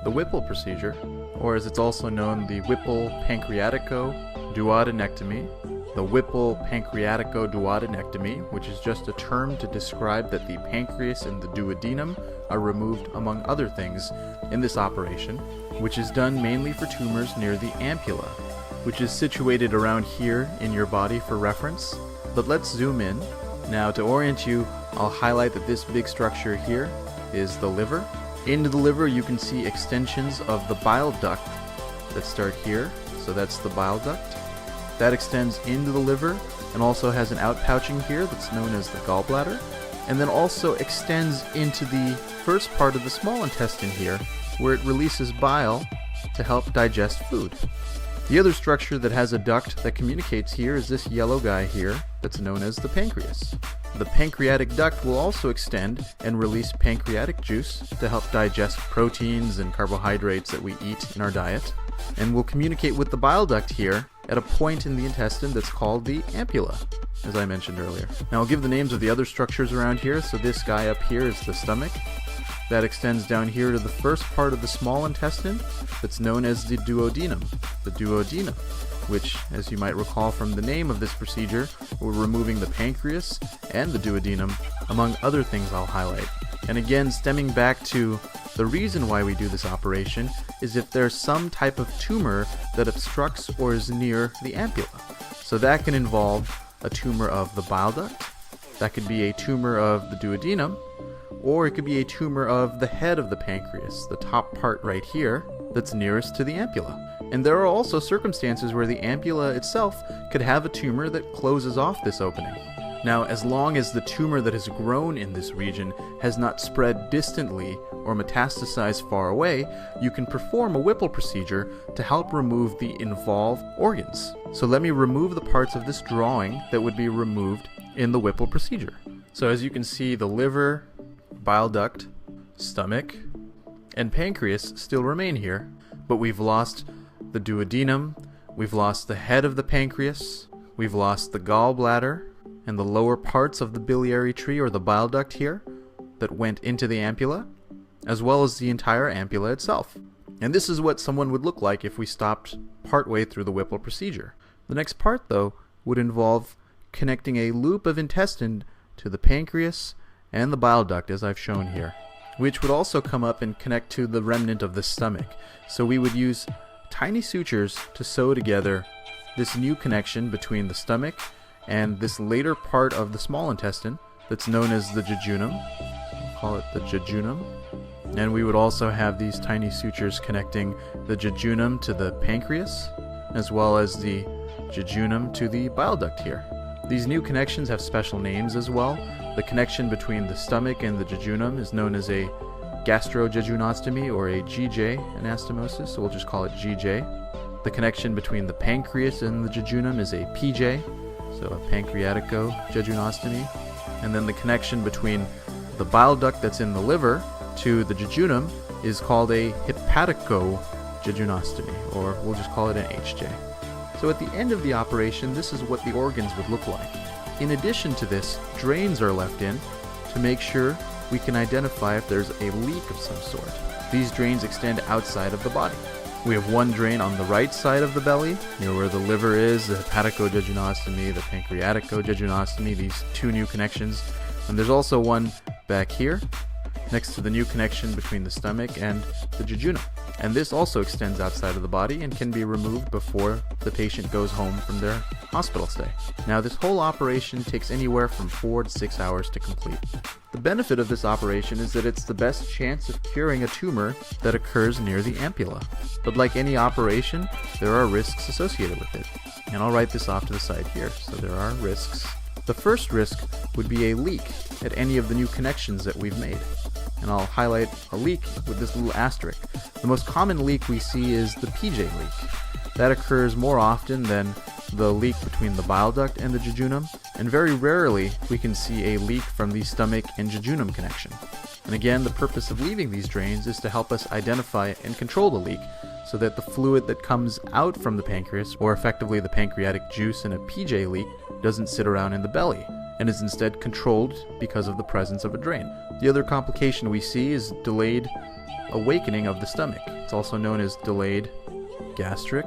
The Whipple procedure, or as it's also known, the Whipple Pancreaticoduodenectomy, the Whipple Pancreaticoduodenectomy, which is just a term to describe that the pancreas and the duodenum are removed, among other things, in this operation, which is done mainly for tumors near the ampulla, which is situated around here in your body for reference. But let's zoom in. Now, to orient you, I'll highlight that this big structure here is the liver. Into the liver you can see extensions of the bile duct that start here, so that's the bile duct. That extends into the liver and also has an outpouching here that's known as the gallbladder, and then also extends into the first part of the small intestine here, where it releases bile to help digest food. The other structure that has a duct that communicates here is this yellow guy here that's known as the pancreas. The pancreatic duct will also extend and release pancreatic juice to help digest proteins and carbohydrates that we eat in our diet, and will communicate with the bile duct here at a point in the intestine that's called the ampulla, as I mentioned earlier. Now I'll give the names of the other structures around here. So this guy up here is the stomach. That extends down here to the first part of the small intestine that's known as the duodenum. The duodenum, which, as you might recall from the name of this procedure, we're removing the pancreas and the duodenum, among other things I'll highlight. And again, stemming back to the reason why we do this operation is if there's some type of tumor that obstructs or is near the ampulla. So that can involve a tumor of the bile duct, that could be a tumor of the duodenum, or it could be a tumor of the head of the pancreas, the top part right here, that's nearest to the ampulla. And there are also circumstances where the ampulla itself could have a tumor that closes off this opening. Now, as long as the tumor that has grown in this region has not spread distantly or metastasized far away, you can perform a Whipple procedure to help remove the involved organs. So let me remove the parts of this drawing that would be removed in the Whipple procedure. So as you can see, the liver, bile duct, stomach, and pancreas still remain here, but we've lost the duodenum, we've lost the head of the pancreas, we've lost the gallbladder, and the lower parts of the biliary tree or the bile duct here that went into the ampulla, as well as the entire ampulla itself. And this is what someone would look like if we stopped partway through the Whipple procedure. The next part, though, would involve connecting a loop of intestine to the pancreas and the bile duct, as I've shown here, which would also come up and connect to the remnant of the stomach. So we would use tiny sutures to sew together this new connection between the stomach and this later part of the small intestine that's known as the jejunum. We'll call it the jejunum. And we would also have these tiny sutures connecting the jejunum to the pancreas, as well as the jejunum to the bile duct here. These new connections have special names as well. The connection between the stomach and the jejunum is known as a gastrojejunostomy or a GJ anastomosis, so we'll just call it GJ. The connection between the pancreas and the jejunum is a PJ, so a pancreaticoduodenestomy. And then the connection between the bile duct that's in the liver to the jejunum is called a hepaticojejunostomy, or we'll just call it an HJ. So at the end of the operation, this is what the organs would look like. In addition to this, drains are left in to make sure we can identify if there's a leak of some sort. These drains extend outside of the body. We have one drain on the right side of the belly, near where the liver is, the hepaticojejunostomy, the pancreaticojejunostomy, these two new connections. And there's also one back here, next to the new connection between the stomach and the jejunum. And this also extends outside of the body and can be removed before the patient goes home from their hospital stay. Now, this whole operation takes anywhere from 4 to 6 hours to complete. The benefit of this operation is that it's the best chance of curing a tumor that occurs near the ampulla. But like any operation, there are risks associated with it. And I'll write this off to the side here. So there are risks. The first risk would be a leak at any of the new connections that we've made. And I'll highlight a leak with this little asterisk. The most common leak we see is the PJ leak. That occurs more often than the leak between the bile duct and the jejunum, and very rarely we can see a leak from the stomach and jejunum connection. And again, the purpose of leaving these drains is to help us identify and control the leak, so that the fluid that comes out from the pancreas, or effectively the pancreatic juice in a PJ leak, doesn't sit around in the belly, and is instead controlled because of the presence of a drain. The other complication we see is delayed awakening of the stomach. It's also known as delayed gastric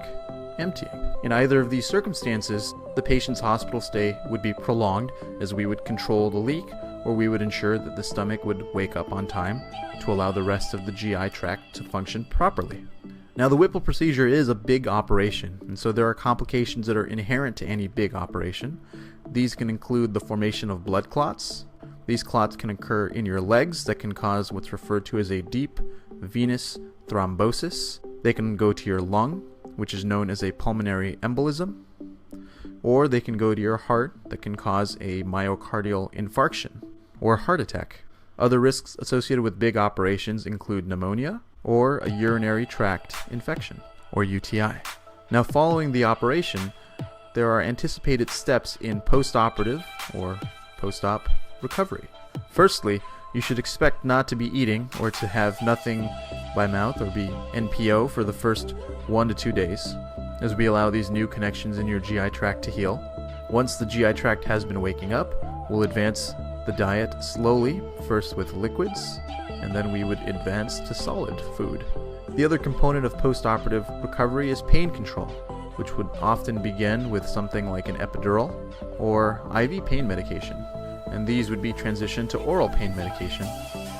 emptying. In either of these circumstances, the patient's hospital stay would be prolonged, as we would control the leak, or we would ensure that the stomach would wake up on time to allow the rest of the GI tract to function properly. Now, the Whipple procedure is a big operation, and so there are complications that are inherent to any big operation. These can include the formation of blood clots. These clots can occur in your legs that can cause what's referred to as a deep venous thrombosis. They can go to your lung, which is known as a pulmonary embolism, or they can go to your heart that can cause a myocardial infarction or heart attack. Other risks associated with big operations include pneumonia or a urinary tract infection, or UTI. Now, following the operation, there are anticipated steps in post-operative or post-op recovery. Firstly, you should expect not to be eating or to have nothing by mouth or be NPO for the first 1 to 2 days, as we allow these new connections in your GI tract to heal. Once the GI tract has been waking up, we'll advance the diet slowly, first with liquids, and then we would advance to solid food. The other component of post-operative recovery is pain control, which would often begin with something like an epidural or IV pain medication, and these would be transitioned to oral pain medication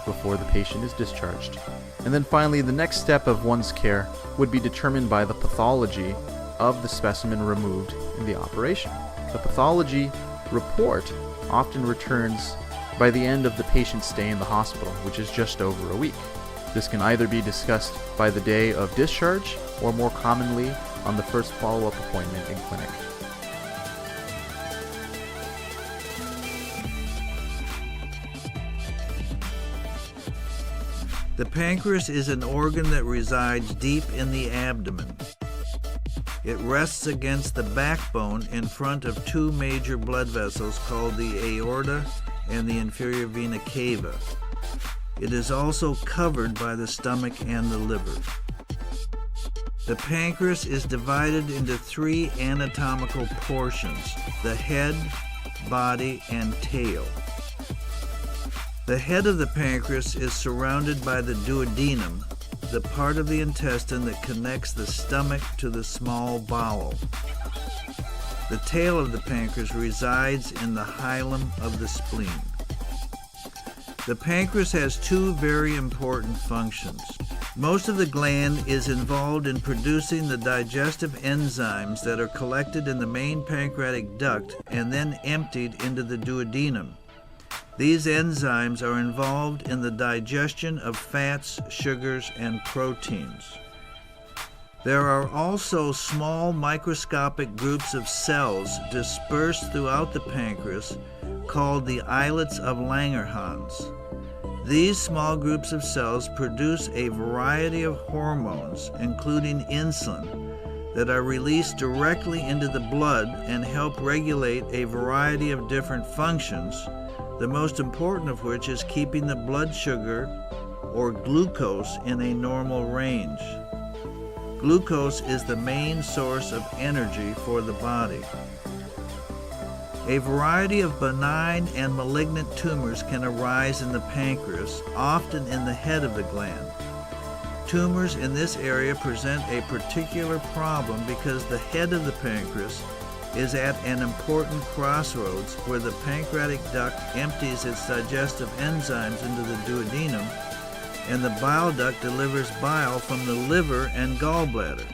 before the patient is discharged. And then finally, the next step of one's care would be determined by the pathology of the specimen removed in the operation. The pathology report often returns by the end of the patient's stay in the hospital, which is just over a week. This can either be discussed by the day of discharge or more commonly on the first follow-up appointment in clinic. The pancreas is an organ that resides deep in the abdomen. It rests against the backbone in front of two major blood vessels called the aorta and the inferior vena cava. It is also covered by the stomach and the liver. The pancreas is divided into 3 anatomical portions: the head, body, and tail. The head of the pancreas is surrounded by the duodenum, the part of the intestine that connects the stomach to the small bowel. The tail of the pancreas resides in the hilum of the spleen. The pancreas has 2 very important functions. Most of the gland is involved in producing the digestive enzymes that are collected in the main pancreatic duct and then emptied into the duodenum. These enzymes are involved in the digestion of fats, sugars, and proteins. There are also small microscopic groups of cells dispersed throughout the pancreas called the islets of Langerhans. These small groups of cells produce a variety of hormones, including insulin, that are released directly into the blood and help regulate a variety of different functions, the most important of which is keeping the blood sugar, or glucose, in a normal range. Glucose is the main source of energy for the body. A variety of benign and malignant tumors can arise in the pancreas, often in the head of the gland. Tumors in this area present a particular problem because the head of the pancreas is at an important crossroads where the pancreatic duct empties its digestive enzymes into the duodenum, and the bile duct delivers bile from the liver and gallbladder.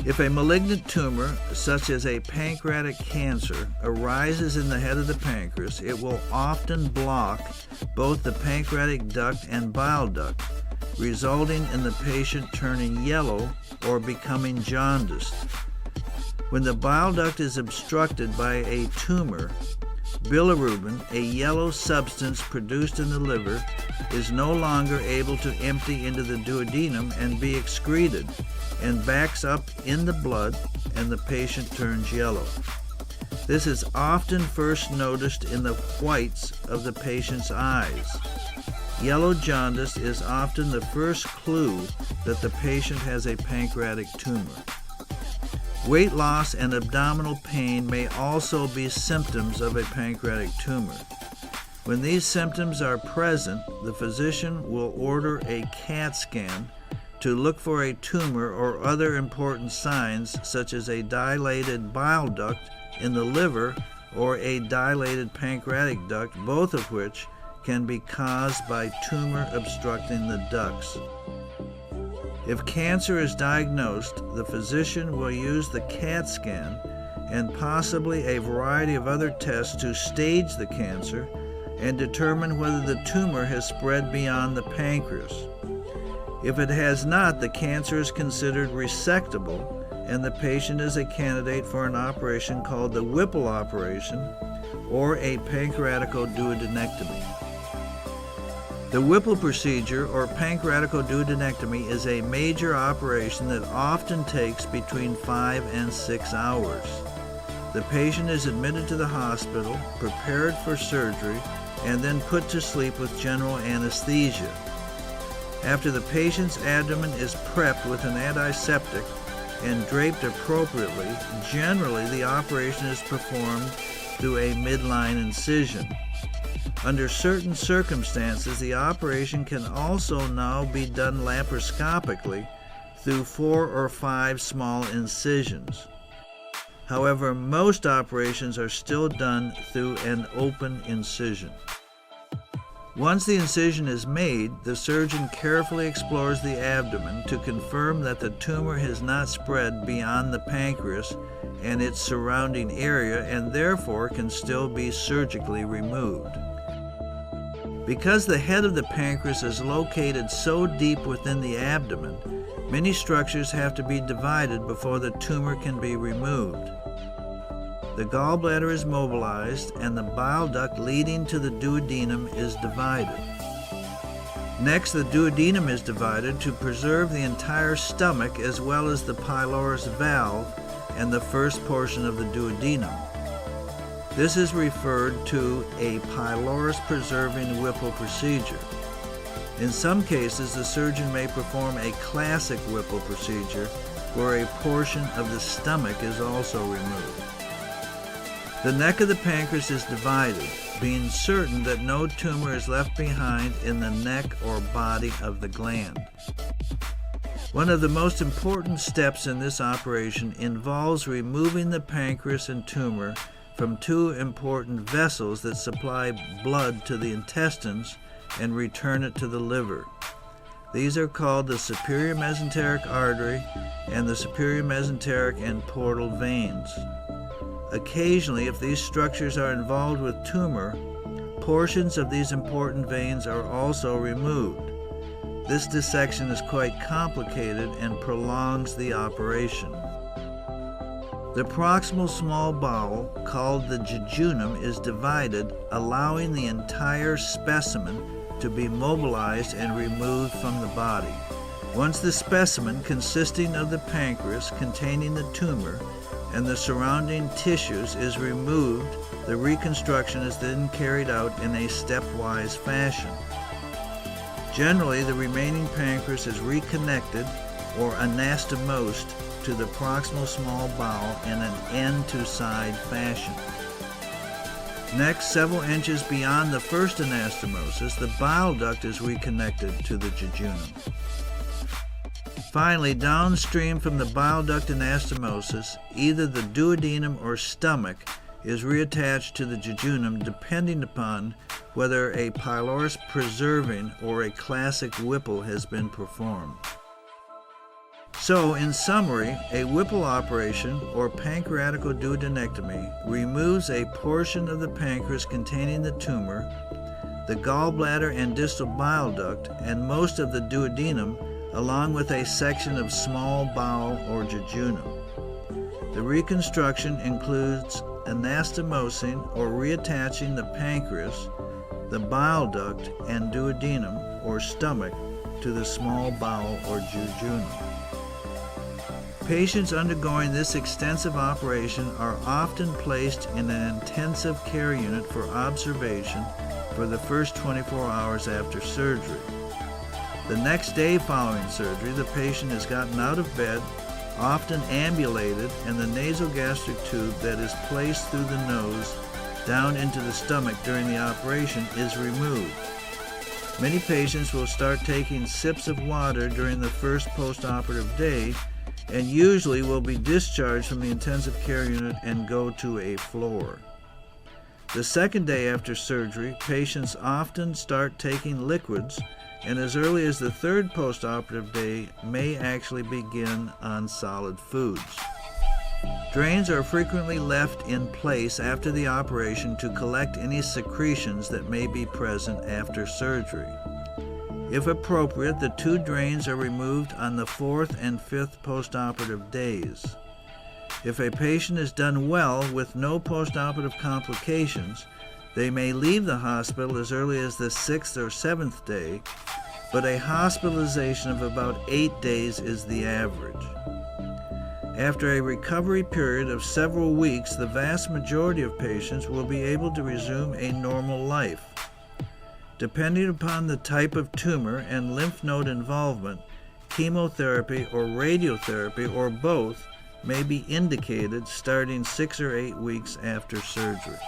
If a malignant tumor, such as a pancreatic cancer, arises in the head of the pancreas, it will often block both the pancreatic duct and bile duct, resulting in the patient turning yellow or becoming jaundiced. When the bile duct is obstructed by a tumor, bilirubin, a yellow substance produced in the liver, is no longer able to empty into the duodenum and be excreted, and backs up in the blood, and the patient turns yellow. This is often first noticed in the whites of the patient's eyes. Yellow jaundice is often the first clue that the patient has a pancreatic tumor. Weight loss and abdominal pain may also be symptoms of a pancreatic tumor. When these symptoms are present, the physician will order a CAT scan to look for a tumor or other important signs such as a dilated bile duct in the liver or a dilated pancreatic duct, both of which can be caused by tumor obstructing the ducts. If cancer is diagnosed, the physician will use the CAT scan and possibly a variety of other tests to stage the cancer and determine whether the tumor has spread beyond the pancreas. If it has not, the cancer is considered resectable and the patient is a candidate for an operation called the Whipple operation or a pancreaticoduodenectomy. The Whipple procedure or pancreaticoduodenectomy is a major operation that often takes between 5 and 6 hours. The patient is admitted to the hospital, prepared for surgery, and then put to sleep with general anesthesia. After the patient's abdomen is prepped with an antiseptic and draped appropriately, generally the operation is performed through a midline incision. Under certain circumstances, the operation can also now be done laparoscopically through 4 or 5 small incisions. However, most operations are still done through an open incision. Once the incision is made, the surgeon carefully explores the abdomen to confirm that the tumor has not spread beyond the pancreas and its surrounding area and therefore can still be surgically removed. Because the head of the pancreas is located so deep within the abdomen, many structures have to be divided before the tumor can be removed. The gallbladder is mobilized and the bile duct leading to the duodenum is divided. Next, the duodenum is divided to preserve the entire stomach as well as the pylorus valve and the first portion of the duodenum. This is referred to a pylorus preserving Whipple procedure. In some cases, the surgeon may perform a classic Whipple procedure where a portion of the stomach is also removed. The neck of the pancreas is divided, being certain that no tumor is left behind in the neck or body of the gland. One of the most important steps in this operation involves removing the pancreas and tumor from 2 important vessels that supply blood to the intestines and return it to the liver. These are called the superior mesenteric artery and the superior mesenteric and portal veins. Occasionally, if these structures are involved with tumor, portions of these important veins are also removed. This dissection is quite complicated and prolongs the operation. The proximal small bowel, called the jejunum, is divided, allowing the entire specimen to be mobilized and removed from the body. Once the specimen, consisting of the pancreas containing the tumor and the surrounding tissues, is removed, the reconstruction is then carried out in a stepwise fashion. Generally, the remaining pancreas is reconnected or anastomosed to the proximal small bowel in an end-to-side fashion. Next, several inches beyond the first anastomosis, the bile duct is reconnected to the jejunum. Finally, downstream from the bile duct anastomosis, either the duodenum or stomach is reattached to the jejunum depending upon whether a pylorus preserving or a classic Whipple has been performed. So, in summary, a Whipple operation or pancreaticoduodenectomy removes a portion of the pancreas containing the tumor, the gallbladder and distal bile duct, and most of the duodenum, along with a section of small bowel or jejunum. The reconstruction includes anastomosing or reattaching the pancreas, the bile duct, and duodenum or stomach to the small bowel or jejunum. Patients undergoing this extensive operation are often placed in an intensive care unit for observation for the first 24 hours after surgery. The next day following surgery, the patient is gotten out of bed, often ambulated, and the nasogastric tube that is placed through the nose down into the stomach during the operation is removed. Many patients will start taking sips of water during the first post-operative day and usually will be discharged from the intensive care unit and go to a floor. The second day after surgery, patients often start taking liquids, and as early as the third post-operative day may actually begin on solid foods. Drains are frequently left in place after the operation to collect any secretions that may be present after surgery. If appropriate, the 2 drains are removed on the 4th and 5th postoperative days. If a patient is done well with no postoperative complications, they may leave the hospital as early as the 6th or 7th day, but a hospitalization of about 8 days is the average. After a recovery period of several weeks, the vast majority of patients will be able to resume a normal life. Depending upon the type of tumor and lymph node involvement, chemotherapy or radiotherapy or both may be indicated starting 6 or 8 weeks after surgery.